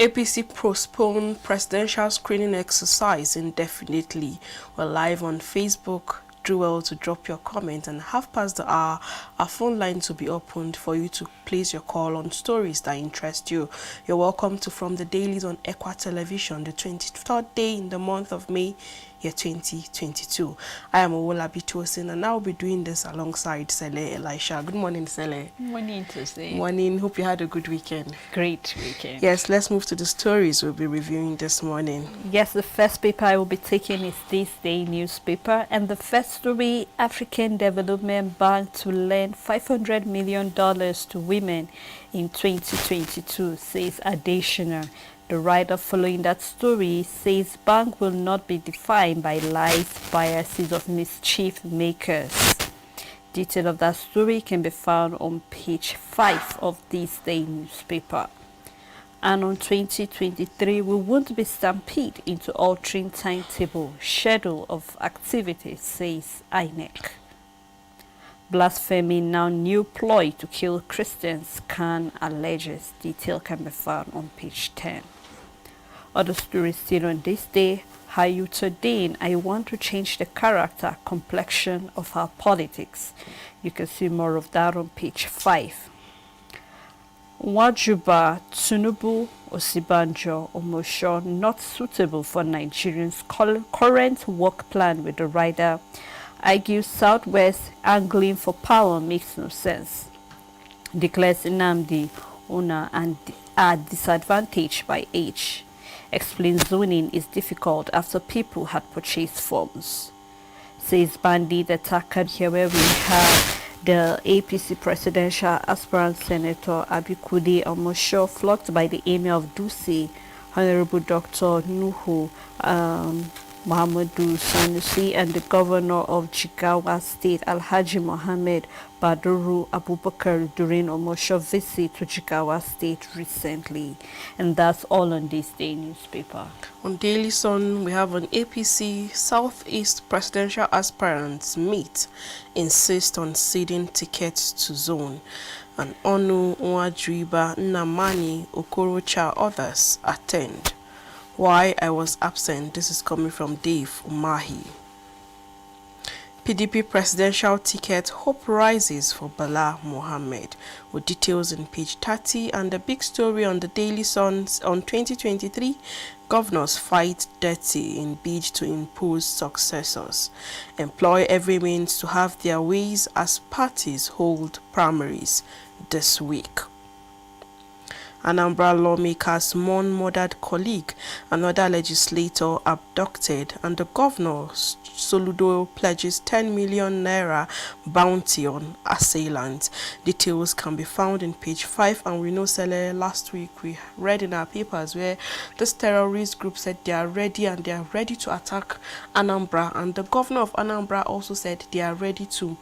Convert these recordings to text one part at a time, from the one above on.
APC postponed presidential screening exercise indefinitely. We're live on Facebook. Do well to drop your comment, and half past the hour, our phone lines will be opened for you to place your call on stories that interest you. You're welcome to From the Dailies on Equa Television, the 23rd day in the month of May, year 2022. I am Owola Bitosin, and I'll be doing this alongside Sele Elisha. Good morning, Sele. Morning, Tuesday. Morning. Hope you had a good weekend. Great weekend. Yes, let's move to the stories we'll be reviewing this morning. Yes, the first paper I will be taking is This Day newspaper, and the first story: African Development Bank to lend $500 million to women in 2022, says Additional. The writer following that story says bank will not be defined by lies, biases of mischief makers. Detail of that story can be found on page 5 of This Day newspaper. And on 2023, we won't be stampeded into altering timetable, schedule of activities, says INEC. Blasphemy now new ploy to kill Christians, Khan alleges. Detail can be found on page 10. Other stories still on This Day: Hayuto Dane, I want to change the character, complexion of our politics. You can see more of that on page 5. Wajuba, Tinubu, Osibanjo, Omosho, not suitable for Nigerians' current work plan, with the writer argues Southwest angling for power makes no sense. Declares Nnamdi owner and are disadvantaged by age. Explains zoning is difficult after people had purchased forms. Says bandit attacker. Here where we have the APC presidential aspirant Senator Abikude Omosho flogged by the Emir of Dutse, Honorable Dr. Nuhu Muhammadu Sanusi, and the Governor of Jigawa State, Alhaji Mohammed Baduru Abubakar, during Omosho visit to Jigawa State recently. And that's all on This Day newspaper. On Daily Sun, we have an APC Southeast presidential aspirants meet, insist on ceding tickets to zone. And Onu Nwajuiba, Nnamani Okorocha, others attend. Why I was absent. This is coming from Dave Umahi. PDP presidential ticket, hope rises for Bala Mohammed, with details in page 30. And the big story on the Daily Sun on 2023, governors fight dirty in bid to impose successors, employ every means to have their ways as parties hold primaries this week. Anambra lawmakers mourn murdered colleague, another legislator abducted, and the governor Soludo pledges 10 million naira bounty on assailants. Details can be found in page 5. And we know, Sele, last week we read in our papers where this terrorist group said they are ready, and they are ready to attack Anambra, and the governor of Anambra also said they are ready to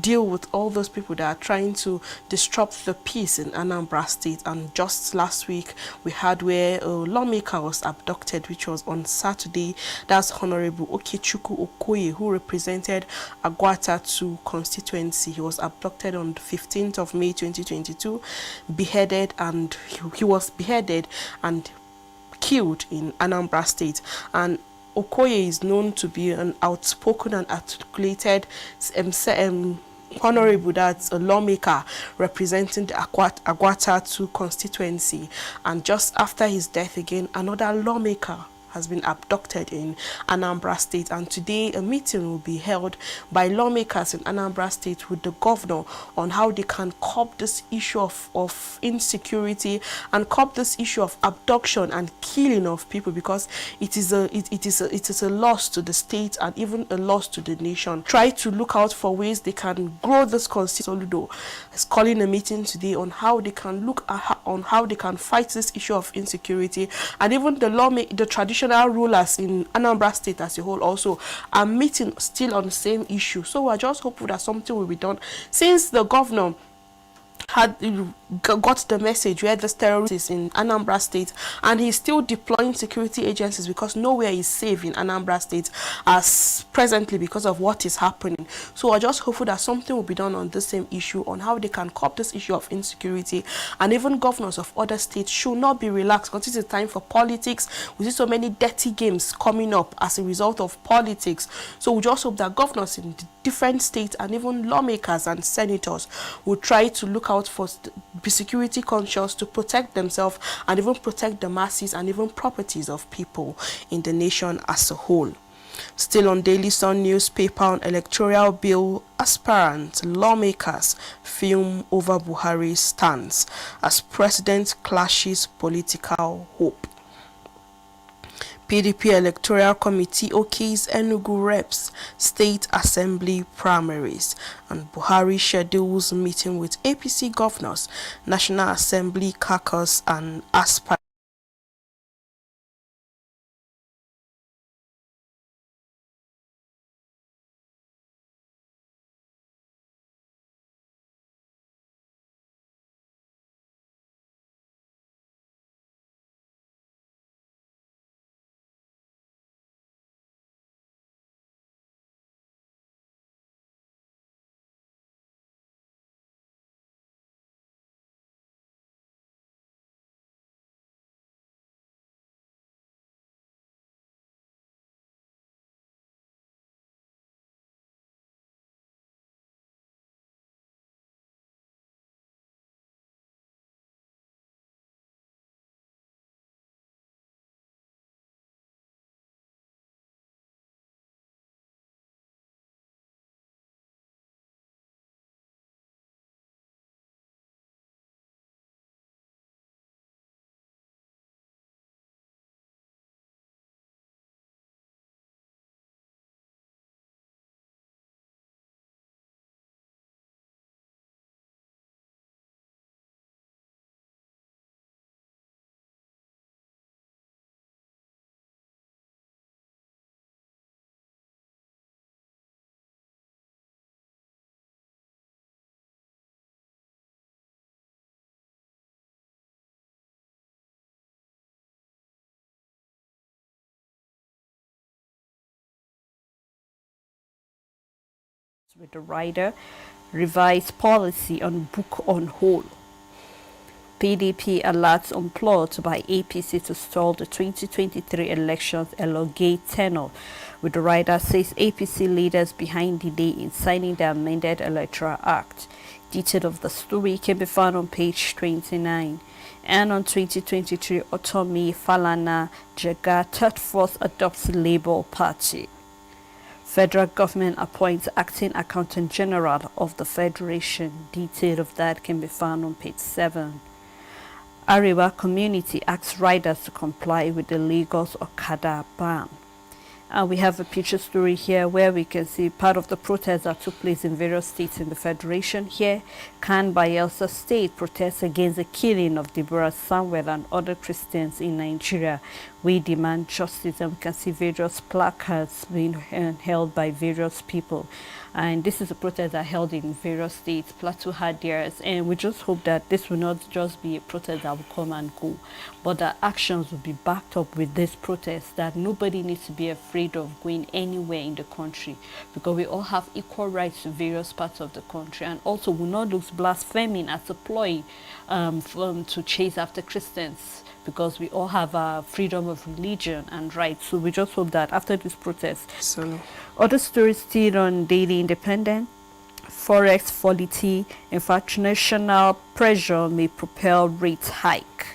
deal with all those people that are trying to disrupt the peace in Anambra State. And just last week we had where a lawmaker was abducted, which was on Saturday. That's Honorable Okechukwu Okoye, who represented Agwata 2 constituency. He was abducted on the 15th of May 2022, beheaded, and he was beheaded and killed in Anambra State. And Okoye is known to be an outspoken and articulated honorable, that's a lawmaker representing the Agwata 2 constituency. And just after his death again, another lawmaker has been abducted in Anambra State. And today a meeting will be held by lawmakers in Anambra State with the governor on how they can curb this issue of insecurity and curb this issue of abduction and killing of people, because it is a loss to the state and even a loss to the nation. Try to look out for ways they can grow this constituency. Soludo is calling a meeting today on how they can look at how they can fight this issue of insecurity, and even the traditional rulers in Anambra State as a whole also are meeting still on the same issue. So we're just hopeful that something will be done, since the governor got the message where this terrorist is in Anambra State, and he's still deploying security agencies because nowhere is safe in Anambra State as presently because of what is happening. So I just hopeful that something will be done on the same issue, on how they can curb this issue of insecurity, and even governors of other states should not be relaxed because this is a time for politics. We see so many dirty games coming up as a result of politics. So we just hope that governors in different states and even lawmakers and senators will try to look out for be security conscious to protect themselves and even protect the masses and even properties of people in the nation as a whole. Still on Daily Sun newspaper, on electoral bill, aspirant lawmakers film over Buhari's stance as president clashes political hope. PDP Electoral Committee okays Enugu Reps State Assembly primaries, and Buhari schedules meeting with APC governors, National Assembly caucus and aspirants. With the rider, revised policy on book on hold. PDP alerts on plot by APC to stall the 2023 elections elongate tenure, with the rider says APC leaders behind delay in signing the amended Electoral Act. Detail of the story can be found on page 29. And on 2023, Otomi Falana Jega third force adopts Labour Party. Federal government appoints acting accountant general of the Federation. Detail of that can be found on page 7. Arewa community asks riders to comply with the Lagos Okada ban. And we have a picture story here where we can see part of the protests that took place in various states in the Federation. Here, Kan Bayelsa State protests against the killing of Deborah Samuel and other Christians in Nigeria. We demand justice, and we can see various placards being held by various people. And this is a protest that held in various states. Plateau had theirs, and we just hope that this will not just be a protest that will come and go, but that actions will be backed up with this protest, that nobody needs to be afraid of going anywhere in the country, because we all have equal rights to various parts of the country, and also will not look blaspheming as a ploy to chase after Christians, because we all have freedom of religion and rights. So we just hope that after this protest. Other stories still on Daily Independent. Forex volatility, international pressure may propel rate hike.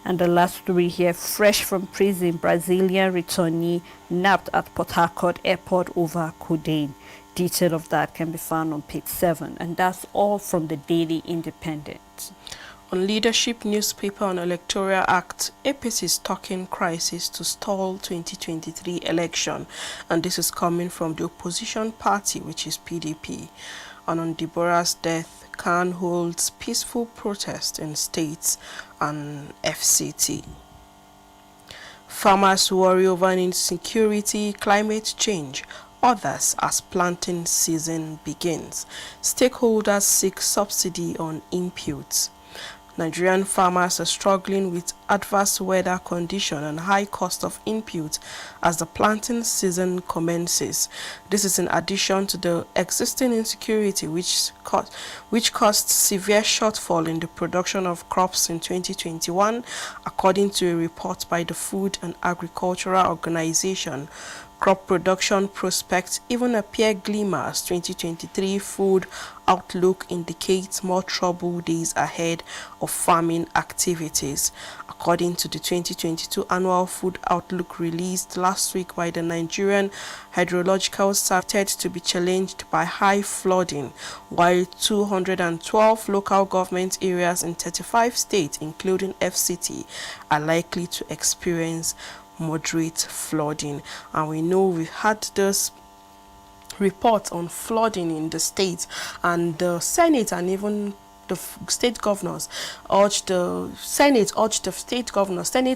And the last story here, fresh from prison, Brazilian returnee nabbed at Port Harcourt Airport over codeine. Detail of that can be found on page 7. And that's all from the Daily Independent. On Leadership newspaper, on Electoral Act, APC is talking crisis to stall 2023 election, and this is coming from the opposition party, which is PDP. And on Deborah's death, Khan holds peaceful protest in states and FCT. Farmers worry over insecurity, climate change, others as planting season begins. Stakeholders seek subsidy on inputs. Nigerian farmers are struggling with adverse weather conditions and high cost of input as the planting season commences. This is in addition to the existing insecurity which caused severe shortfall in the production of crops in 2021, according to a report by the Food and Agricultural Organization. Crop production prospects even appear glimmer as 2023 food outlook indicates more troubled days ahead of farming activities. According to the 2022 annual food outlook released last week by the Nigerian Hydrological Service, to be challenged by high flooding, while 212 local government areas in 35 states, including FCT, are likely to experience moderate flooding. And we know we've had this report on flooding in the states, and the Senate and even the state governors urged the Senate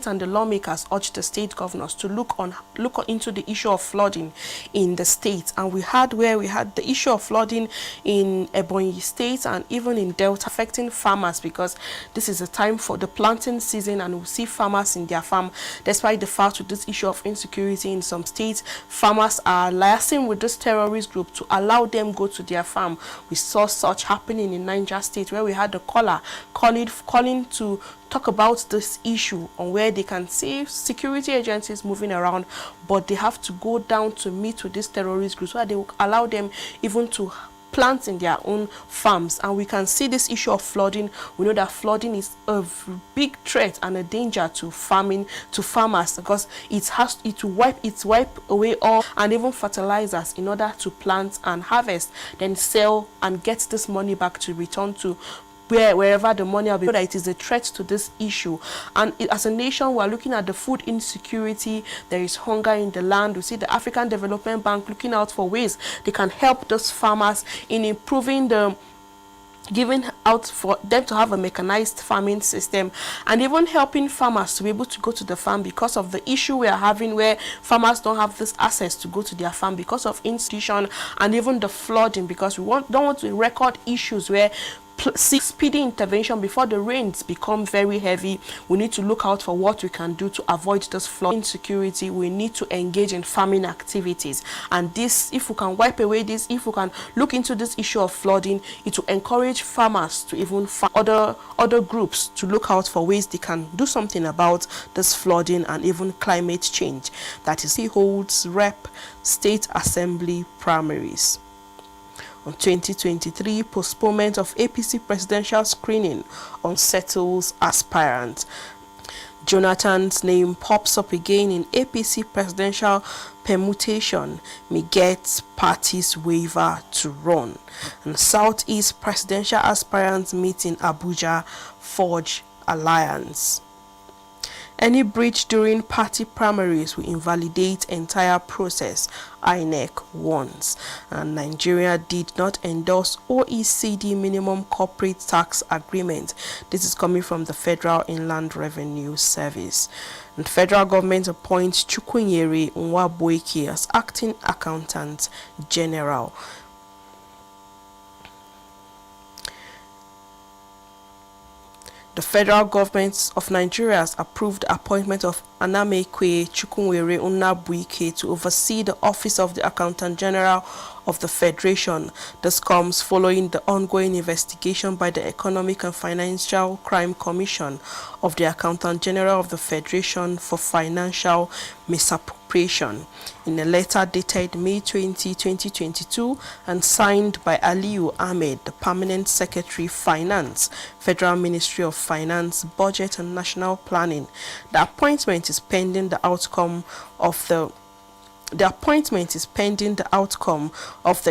and the lawmakers urged the state governors to look into the issue of flooding in the states. And we had the issue of flooding in Ebonyi State and even in Delta, affecting farmers because this is a time for the planting season, and we see farmers in their farm. Despite the fact with this issue of insecurity in some states, farmers are liaising with this terrorist group to allow them go to their farm. We saw such happening in Niger State, where we had the caller calling to talk about this issue on where they can see security agencies moving around, but they have to go down to meet with this terrorist group so that they will allow them even to plant in their own farms. And we can see this issue of flooding. We know that flooding is a big threat and a danger to farmers, because it wipe away all and even fertilizers in order to plant and harvest, then sell and get this money back to return to wherever the money will be. That it is a threat to this issue. And as a nation, we are looking at the food insecurity. There is hunger in the land. We see the African Development Bank looking out for ways they can help those farmers in improving giving out for them to have a mechanized farming system, and even helping farmers to be able to go to the farm, because of the issue we are having where farmers don't have this access to go to their farm because of institution and even the flooding, because we don't want to record issues where speedy intervention before the rains become very heavy. We need to look out for what we can do to avoid this flood insecurity. We need to engage in farming activities, and this, if we can wipe away this, if we can look into this issue of flooding, it will encourage farmers to even other groups to look out for ways they can do something about this flooding and even climate change. That is, he holds rep state assembly primaries. On 2023, postponement of APC presidential screening unsettles aspirants. Jonathan's name pops up again in APC presidential permutation, may get party's waiver to run. And Southeast presidential aspirants meet in Abuja, forge alliance. Any breach during party primaries will invalidate entire process, INEC warns. And Nigeria did not endorse OECD minimum corporate tax agreement. This is coming from the Federal Inland Revenue Service. And federal government appoints Chukwunyere Nwabuike as acting accountant general. The federal government of Nigeria has approved the appointment of Anamekwe Chukwunyere Nwabuike to oversee the Office of the Accountant General of the Federation. This comes following the ongoing investigation by the Economic and Financial Crime Commission of the Accountant General of the Federation for financial misappropriation. In a letter dated May 20, 2022 and signed by Aliyu Ahmed, the Permanent Secretary Finance, Federal Ministry of Finance, Budget and National Planning, the appointment is pending the outcome of the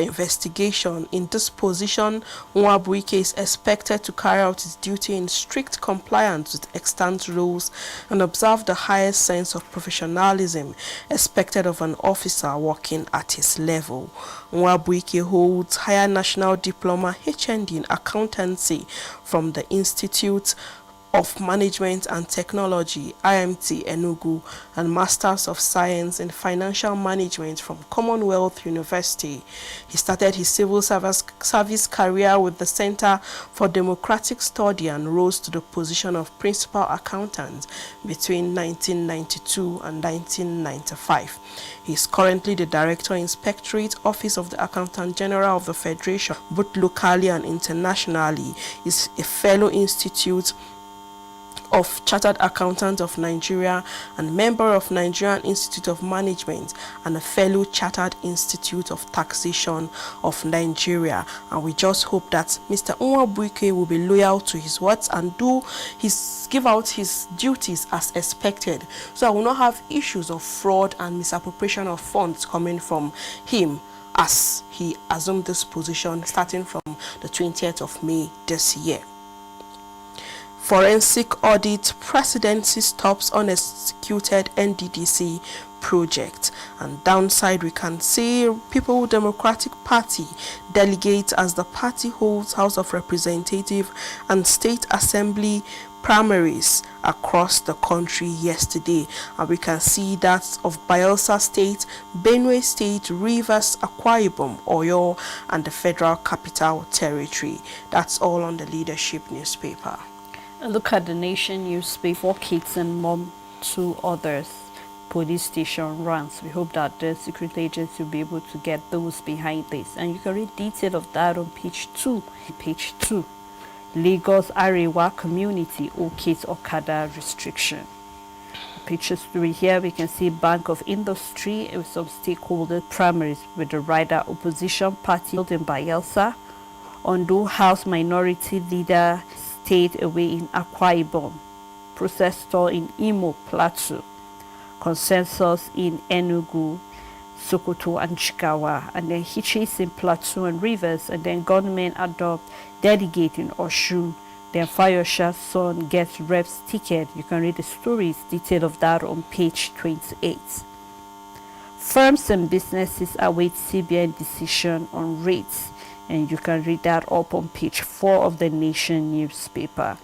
investigation. In this position, Nwabuike is expected to carry out his duty in strict compliance with extant rules and observe the highest sense of professionalism expected of an officer working at his level. Nwabuike holds Higher National Diploma HND in Accountancy from the Institute of Management and Technology, IMT Enugu, and Masters of Science in Financial Management from Commonwealth University. He started his civil service career with the Center for Democratic Study and rose to the position of Principal Accountant between 1992 and 1995. He is currently the Director Inspectorate Office of the Accountant General of the Federation, both locally and internationally. He is a Fellow Institute of Chartered Accountants of Nigeria and member of Nigerian Institute of Management and a fellow Chartered Institute of Taxation of Nigeria. And we just hope that Mr. Nwabuike will be loyal to his words and give out his duties as expected, so I will not have issues of fraud and misappropriation of funds coming from him as he assumed this position starting from the 20th of May this year. Forensic audit, presidency stops unexecuted NDDC project. And downside, we can see People Democratic Party delegates as the party holds House of Representative and State Assembly primaries across the country yesterday, and we can see that of Bayelsa State, Benue State, Rivers, Akwa Ibom, Oyo, and the Federal Capital Territory. That's all on the Leadership newspaper. Look at the Nation newspaper. 4 kids and mom, 2 others. Police station runs. We hope that the security agency will be able to get those behind this. And you can read detail of that on page 2. Page 2. Lagos Arewa community okays Okada restriction. Page 3 here we can see Bank of Industry with some stakeholder primaries with the rider opposition party in Bayelsa. Ondo House minority leader stayed away in Akwa Ibom. Process store in Imo Plateau. Consensus in Enugu, Sokoto and Chikawa, and then hitches in Plateau and Rivers, and then gunmen adopt delegate in Oshun. Then Fayosha's son gets rep's ticket. You can read the stories, detail of that on page 28. Firms and businesses await CBN decision on rates, and you can read that up on page 4 of the Nation newspaper.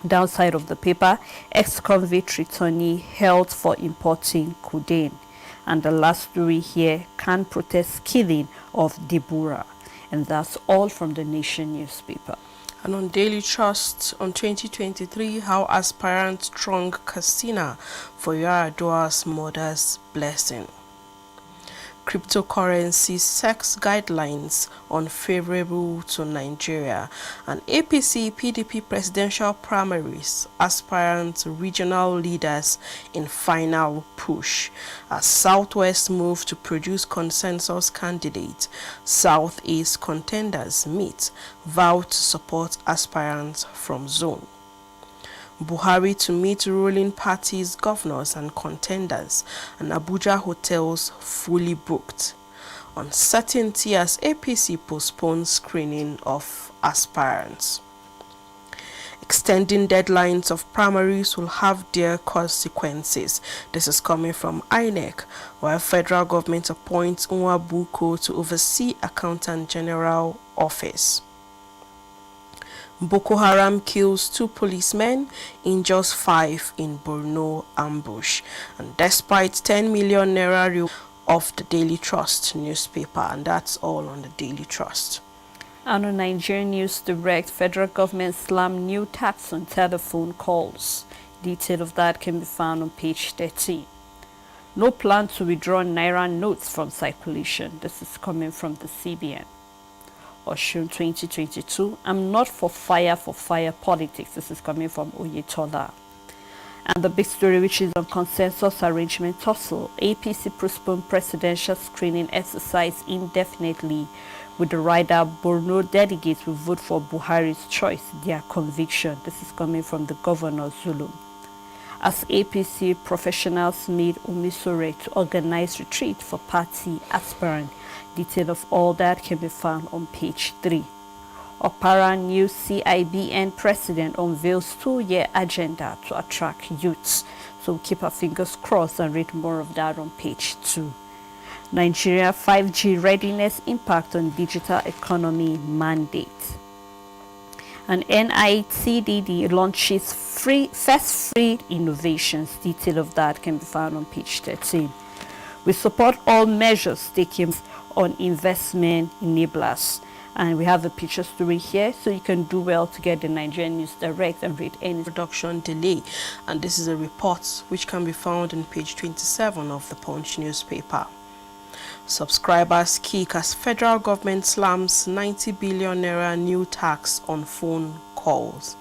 Downside of the paper, ex-convict returnee held for importing codeine. And the last story here, can protest killing of Deborah. And that's all from the Nation newspaper. And on Daily Trust on 2023, how aspirants strong Castina for Yaradua's mother's blessing. Cryptocurrency sex guidelines unfavorable to Nigeria, and APC Pdp Presidential Primaries aspirant regional leaders in final push as Southwest move to produce consensus candidate. Southeast contenders meet, vow to support aspirants from zone. Buhari to meet ruling parties, governors and contenders, and Abuja hotels fully booked. Uncertainty as APC postpones screening of aspirants. Extending deadlines of primaries will have their consequences. This is coming from INEC, while federal government appoints Nwabuike to oversee Accountant General Office. Boko Haram kills 2 policemen, injures 5 in Borno ambush. And despite 10 million naira reward of the Daily Trust newspaper, and that's all on the Daily Trust. And on Nigerian News Direct, federal government slammed new tax on telephone calls. Detail of that can be found on page 13. No plan to withdraw naira notes from circulation. This is coming from the CBN. Oshun 2022. I'm not for fire politics. This is coming from Oyetola. And the big story, which is on consensus arrangement tussle. APC postponed presidential screening exercise indefinitely, with the rider Borno delegates will vote for Buhari's choice, their conviction. This is coming from the governor Zulum. As APC professionals made Omisore to organize retreat for party aspirant. Detail of all that can be found on page 3. Opara new CIBN president unveils 2-year agenda to attract youths. So we'll keep our fingers crossed and read more of that on page 2. Nigeria 5G readiness impact on digital economy mandate. And NITDD launches first free innovations. Detail of that can be found on page 13. We support all measures taken on investment enablers. And we have a picture story here, so you can do well to get the Nigerian News Direct and read any production delay. And this is a report which can be found on page 27 of the Punch newspaper. Subscribers kick as federal government slams 90 billion naira new tax on phone calls.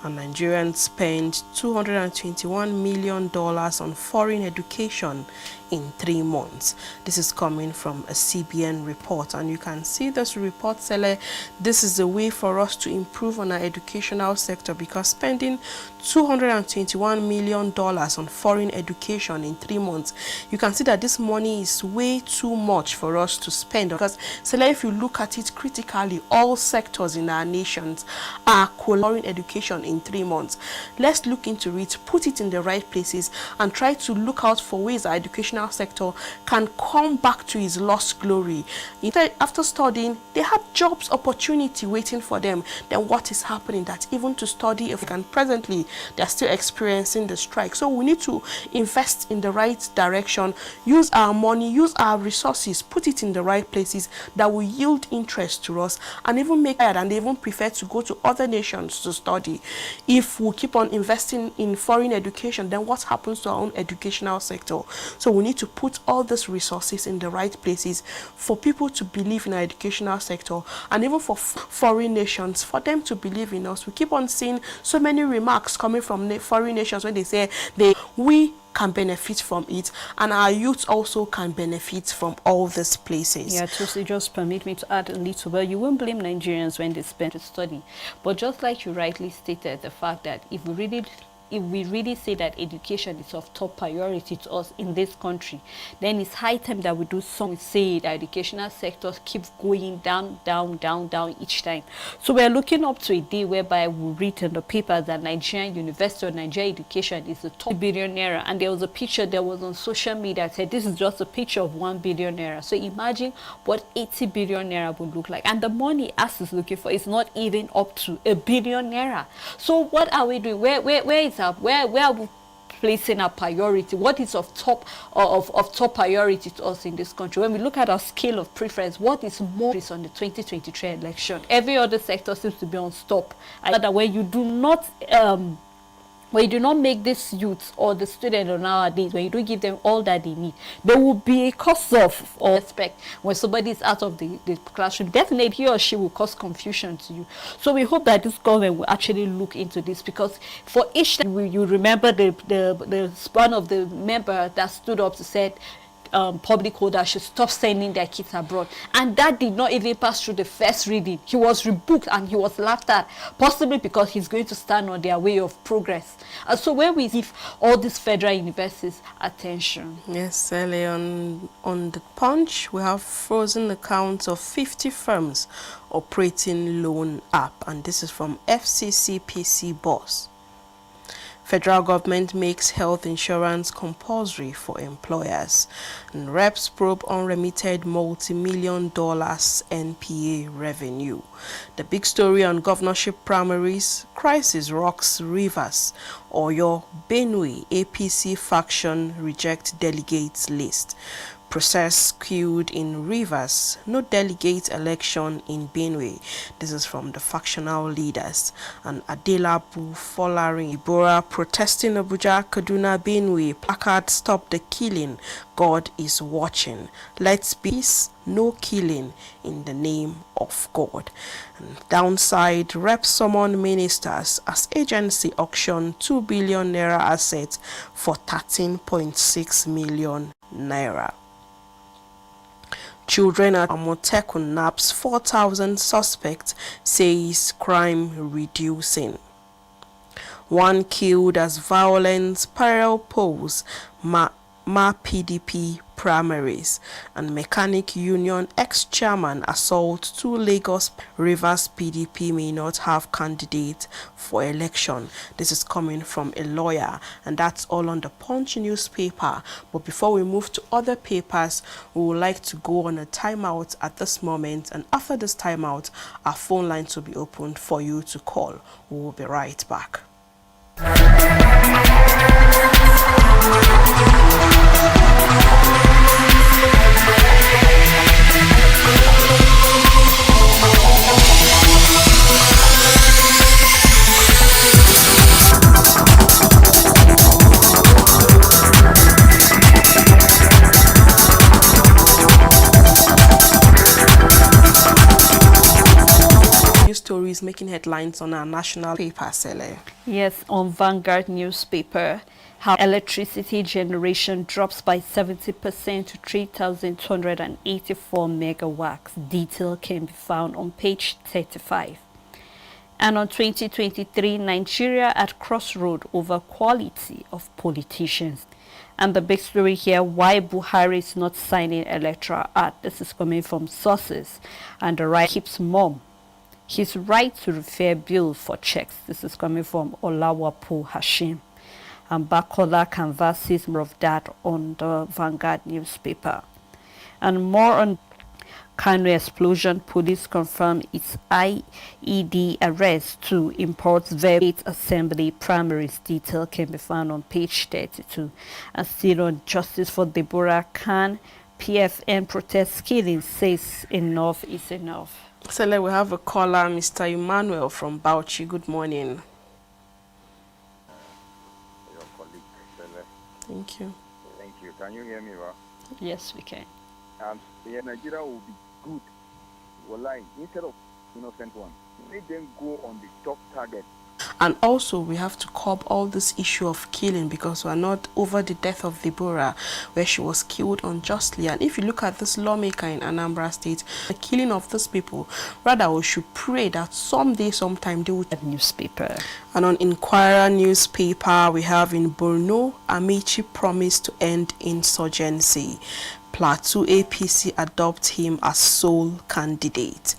And Nigerians spend $221 million on foreign education in 3 months. This is coming from a CBN report, and you can see this report saying this is a way for us to improve on our educational sector, because spending $221 million on foreign education in 3 months, you can see that this money is way too much for us to spend. Because if you look at it critically, all sectors in our nations are foreign education in 3 months. Let's look into it, put it in the right places, and try to look out for ways our educational sector can come back to its lost glory. Instead, after studying, they have jobs opportunity waiting for them. Then what is happening? That even to study, if we can, presently they're still experiencing the strike. So we need to invest in the right direction, use our money, use our resources, put it in the right places that will yield interest to us, and even make it, and they even prefer to go to other nations to study. If we keep on investing in foreign education, then what happens to our own educational sector? So we need to put all these resources in the right places for people to believe in our educational sector, and even for foreign nations, for them to believe in us. We keep on seeing so many remarks coming from foreign nations when they say we can benefit from it, and our youth also can benefit from all these places. Yeah, just permit me to add a little. Well, you won't blame Nigerians when they spend to study, but just like you rightly stated, the fact that if we really say that education is of top priority to us in this country, then it's high time that we do something. We say the educational sector keeps going down each time. So we're looking up to a day whereby we read in the papers that Nigerian university or Nigerian education is the top billion naira. And there was a picture that was on social media that said this is just a picture of 1 billion naira. So imagine what 80 billion naira would look like. And the money us is looking for is not even up to 1 billion naira. So what are we doing? Where are we placing our priority? What is of top priority to us in this country? When we look at our scale of preference, what is more is on the 2023 election? Every other sector seems to be on stop. And that when you do not make this youth or the student of nowadays, when you don't give them all that they need, there will be a cause of or respect when somebody is out of the classroom. Definitely he or she will cause confusion to you. So we hope that this government will actually look into this, because for each time you remember the one of the member that stood up to said public holders should stop sending their kids abroad, and that did not even pass through the first reading. He was rebuked and he was laughed at, possibly because he's going to stand on their way of progress. And so when we give all these federal universities attention. Yes, Sally, on the Punch, we have frozen accounts of 50 firms operating loan app, and this is from FCCPC boss. Federal government makes health insurance compulsory for employers. And reps probe unremitted multi-million dollars NPA revenue. The big story on governorship primaries: crisis rocks Rivers. Oyo, Benue, APC faction reject delegates list. Process queued in Rivers, no delegate election in Benue. This is from the factional leaders. And Adelabu Folarin Ibora protesting Abuja, Kaduna, Benue. Placard stop the killing. God is watching. Let's peace, no killing in the name of God. And downside, rep summon ministers as agency auction 2 billion naira assets for 13.6 million naira. Children at Amotekun naps 4,000 suspects, says crime reducing. One killed as violence parallel polls, Ma PDP primaries, and Mechanic Union ex-chairman assault 2 Lagos Rivers PDP may not have candidate for election. This is coming from a lawyer, and that's all on the Punch newspaper. But before we move to other papers, we would like to go on a timeout at this moment, and after this timeout, our phone lines will be opened for you to call. We will be right back. Stories making headlines on our national paper, Sele. Yes, on Vanguard newspaper, how electricity generation drops by 70% to 3,284 megawatts. Detail can be found on page 35. And on 2023, Nigeria at crossroad over quality of politicians. And the big story here, why Buhari is not signing electoral act. This is coming from sources. And the right keeps mum his right to refer bill for checks. This is coming from Olawapo Hashim. And Bakola canvasses more of that on the Vanguard newspaper. And more on Kano explosion, police confirm its IED arrest to import State Assembly primaries. Detail can be found on page 32. And still on justice for Deborah Khan, PFN protest killing says enough is enough. So we have a caller, Mr. Emmanuel from Bauchi. Good morning. Your colleague, Sele. Thank you. Thank you. Can you hear me, well? Yes, we can. Yeah, Nigeria will be good. Well, like, instead of innocent one, make them go on the top target. And also, we have to curb all this issue of killing, because we're not over the death of Deborah, where she was killed unjustly. And if you look at this lawmaker in Anambra State, the killing of these people, rather we should pray that someday, sometime they will. Newspaper. And on Inquirer newspaper, we have in Borno, Amici promised to end insurgency. Plateau APC adopt him as sole candidate.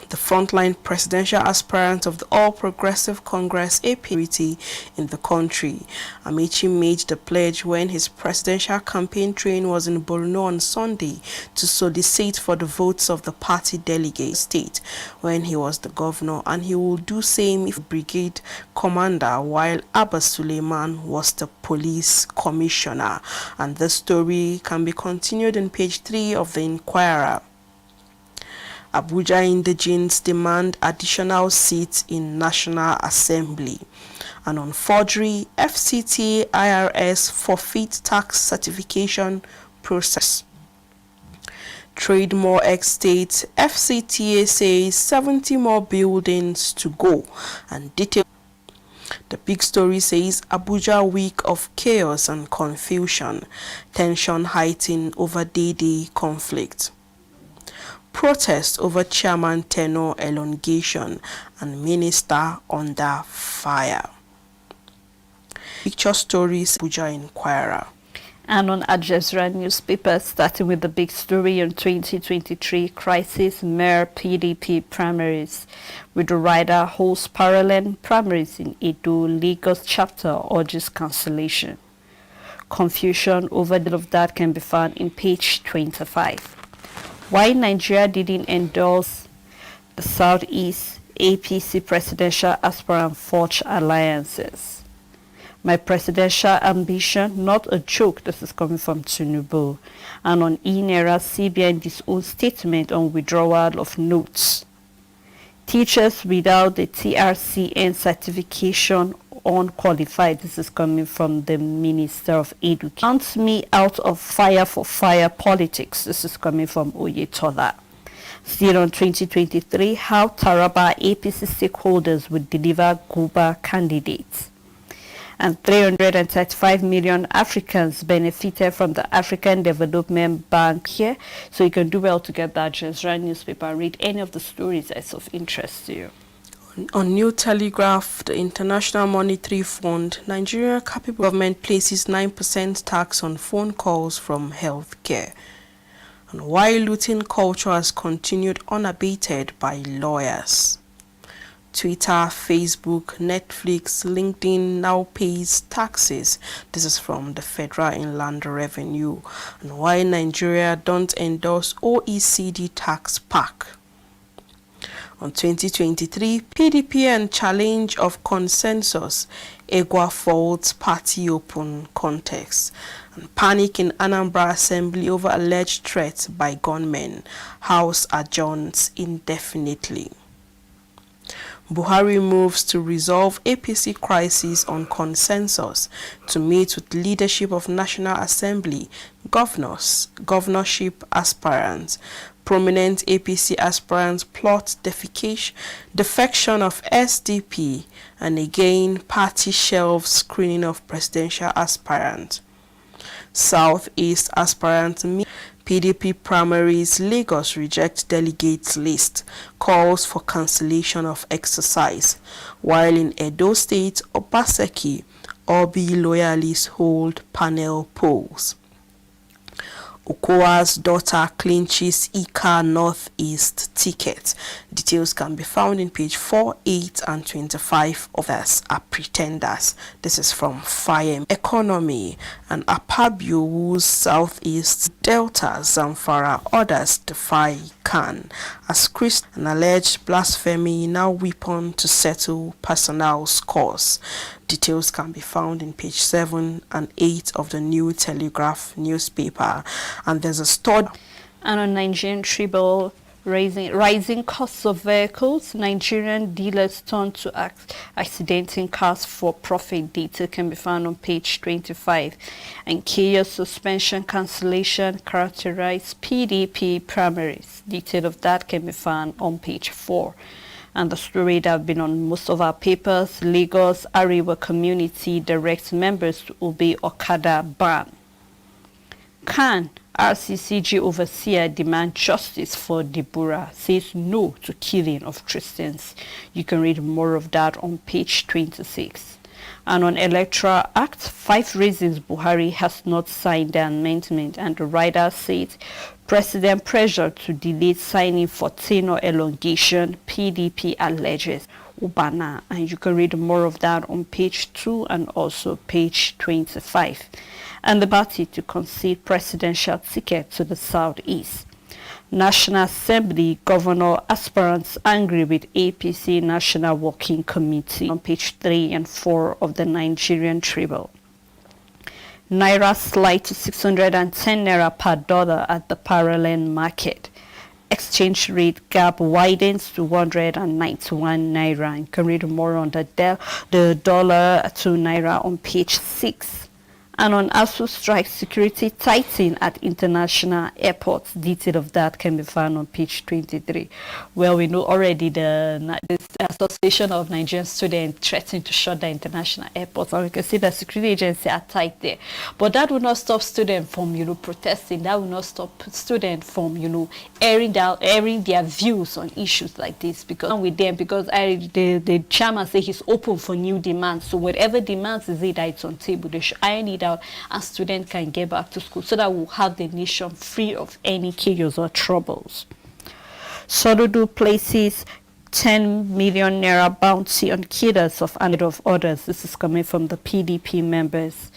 The frontline presidential aspirant of the All Progressive Congress APC in the country. Amici made the pledge when his presidential campaign train was in Borno on Sunday to solicit for the votes of the party delegate state when he was the governor, and he will do same if brigade commander while Abbas Suleiman was the police commissioner. And this story can be continued in page 3 of the Inquirer. Abuja indigenes demand additional seats in National Assembly. And on forgery, FCTA IRS forfeit tax certification process. Trademore Estate, FCTA says 70 more buildings to go. And detail. The big story says Abuja week of chaos and confusion. Tension heightened over day-to-day conflict. Protest over chairman tenure elongation, and minister under fire. Picture stories, Abuja Inquirer. And on Al Jazeera newspaper, starting with the big story on 2023 crisis mayor PDP primaries, with the rider holds parallel primaries in Edo, Lagos chapter urges cancellation. Confusion over all of that can be found in page 25. Why Nigeria didn't endorse the Southeast APC presidential aspirant forge alliances. My presidential ambition, not a joke. This is coming from Tinubu. And on E-Naira, CBN disowned statement on withdrawal of notes. Teachers without the TRCN certification unqualified. This is coming from the Minister of Education. Count me out of fire for fire politics. This is coming from Oyetola. Still on 2023, how Taraba APC stakeholders would deliver Guba candidates. And 335 million Africans benefited from the African Development Bank here. So you can do well to get that Jazeera newspaper and read any of the stories that's of interest to you. On New Telegraph, the International Monetary Fund, Nigeria capable government places 9% tax on phone calls from healthcare. And why looting culture has continued unabated by lawyers. Twitter, Facebook, Netflix, LinkedIn now pays taxes. This is from the Federal Inland Revenue. And why Nigeria don't endorse OECD tax pact. On 2023, PDP and challenge of consensus, Egwa faults party open context. And panic in Anambra Assembly over alleged threats by gunmen. House adjourns indefinitely. Buhari moves to resolve APC crisis on consensus to meet with leadership of National Assembly, governors, governorship aspirants. Prominent APC aspirants plot defection of SDP, and again party shelves screening of presidential aspirants. Southeast aspirants meet. PDP primaries, Lagos reject delegates list, calls for cancellation of exercise, while in Edo State, Obaseki, Obi loyalists hold panel polls. Okowa's daughter clinches Ika Northeast ticket. Details can be found in page 4, 8, and 25. Others are pretenders. This is from Fire Economy. And Apabio woos Southeast Delta Zamfara others defy Khan. As Christ, an alleged blasphemy now weapon to settle personnel scores. Details can be found in page 7 and 8 of the New Telegraph newspaper. And there's a story. And on Nigerian Tribune, rising costs of vehicles, Nigerian dealers turn to accidenting cars for profit. Data can be found on page 25. And chaos suspension cancellation characterize PDP primaries. Detail of that can be found on page 4. And the story that have been on most of our papers, Lagos Arewa community directs members to obey Okada ban. Can RCCG overseer demand justice for Deborah, says no to killing of Christians. You can read more of that on page 26. And on Electoral Act, 5 reasons Buhari has not signed the amendment, and the writer said President pressure to delay signing for tenure elongation, PDP alleges Ubana. And you can read more of that on page 2 and also page 25. And the party to concede presidential ticket to the Southeast. National Assembly governor aspirants angry with APC National Working Committee on page 3 and 4 of the Nigerian Tribune. Naira slide to 610 naira per dollar at the parallel market. Exchange rate gap widens to 191 naira. You can read more on the dollar to naira on page 6. And on ASU strike, security tighten at international airports. Detail of that can be found on page 23. Well, we know already the Association of Nigerian Students threatening to shut down international airports. And we can see the security agency are tight there. But that will not stop students from, protesting. That will not stop students from, airing their views on issues like this. Because I'm with them, because the chairman say he's open for new demands. So whatever demands is it that it's on table, they should iron it out and students can get back to school so that we'll have the nation free of any chaos or troubles. Sododu places 10 million naira bounty on killers of others. This is coming from the PDP members.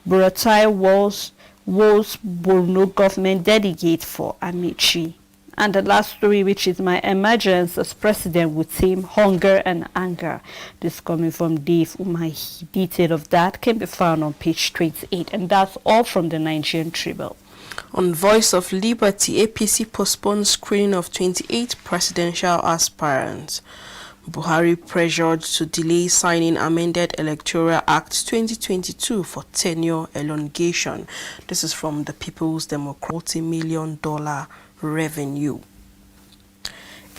Buratai was Borno government delegate for Amici. And the last story, which is my emergence as president with team hunger and anger. This coming from Dave Umahi. Detail of that can be found on page 28. And that's all from the Nigerian Tribune. On Voice of Liberty, APC postpones screening of 28 presidential aspirants. Buhari pressured to delay signing amended Electoral Act 2022 for tenure elongation. This is from the People's Democratic $multi-million revenue.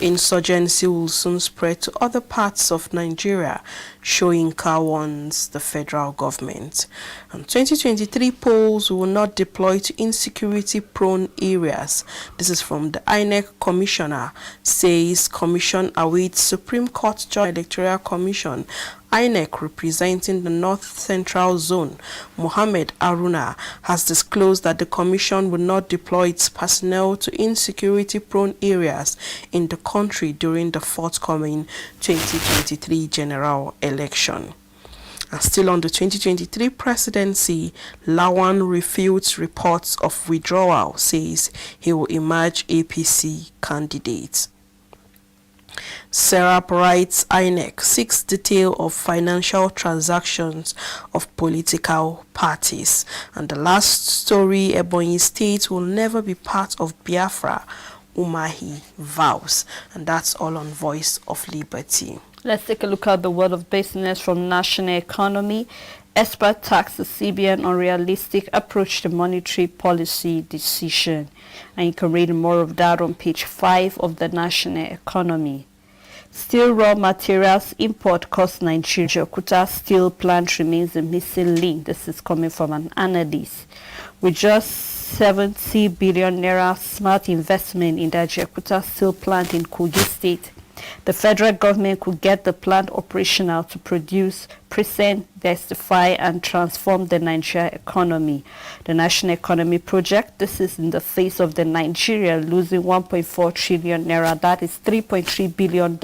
Insurgency will soon spread to other parts of Nigeria, Soyinka warns the federal government. And 2023 polls will not deploy to insecurity-prone areas. This is from the INEC commissioner, says commission awaits Supreme Court Judge Electoral Commission. INEC, representing the North Central Zone, Mohammed Aruna, has disclosed that the commission will not deploy its personnel to insecurity-prone areas in the country during the forthcoming 2023 general election. And still on the 2023 presidency, Lawan refutes reports of withdrawal, says he will emerge APC candidate. Serap writes INEC seeks detail of financial transactions of political parties. And the last story, Ebonyi State will never be part of Biafra, Umahi vows. And that's all on Voice of Liberty. Let's take a look at the world of business from National Economy. Expert tax the CBN on realistic approach to monetary policy decision. And you can read more of that on page 5 of the National Economy. Steel raw materials import cost Nigeria. Kuta steel plant remains a missing link. This is coming from an analyst. With just 70 billion naira smart investment in the Jakarta steel plant in Kogi State, the federal government could get the plant operational to produce, present, diversify, and transform the Nigeria economy. The National Economy Project, this is in the face of the Nigeria losing 1.4 trillion naira, that is $3.3 billion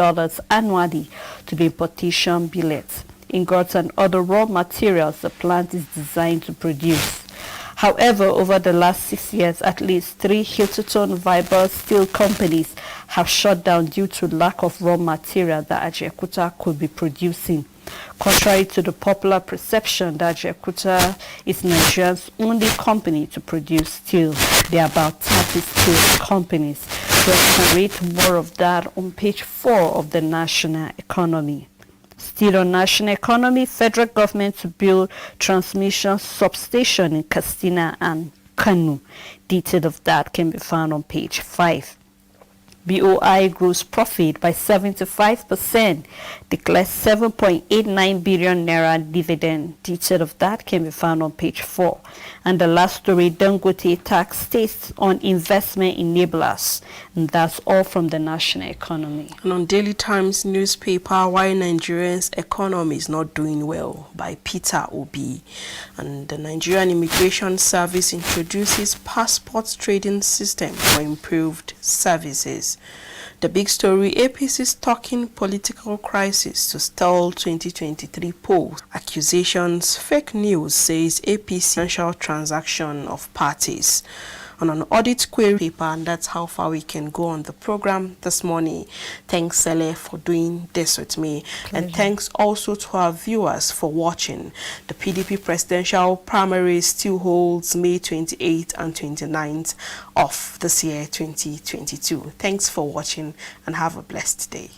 annually to the importation billets, ingots, and other raw materials the plant is designed to produce. However, over the last 6 years, at least 3 Hilton Viber steel companies have shut down due to lack of raw material that Ajaokuta could be producing. Contrary to the popular perception that Ajaokuta is Nigeria's only company to produce steel, there are about 30 steel companies. So you can read more of that on page 4 of the National Economy. Still on National Economy, federal government to build transmission substation in Katsina and Kano. Detail of that can be found on page 5. BOI grows profit by 75%, declares 7.89 billion naira dividend. Detail of that can be found on page 4. And the last story, Dangote tax states on investment enablers. And that's all from the National Economy. And on Daily Times newspaper, Why Nigerians' Economy is Not Doing Well by Peter Obi. And the Nigerian Immigration Service introduces passport trading system for improved services. The big story, APC stalking political crisis to stall 2023 polls. Accusations, fake news, says APC financial transaction of parties. On an audit query paper, and that's how far we can go on the program this morning. Thanks, Sele, for doing this with me. Pleasure. And thanks also to our viewers for watching. The Pdp Presidential Primary still holds May 28th and 29th of this year, 2022. Thanks for watching and have a blessed day.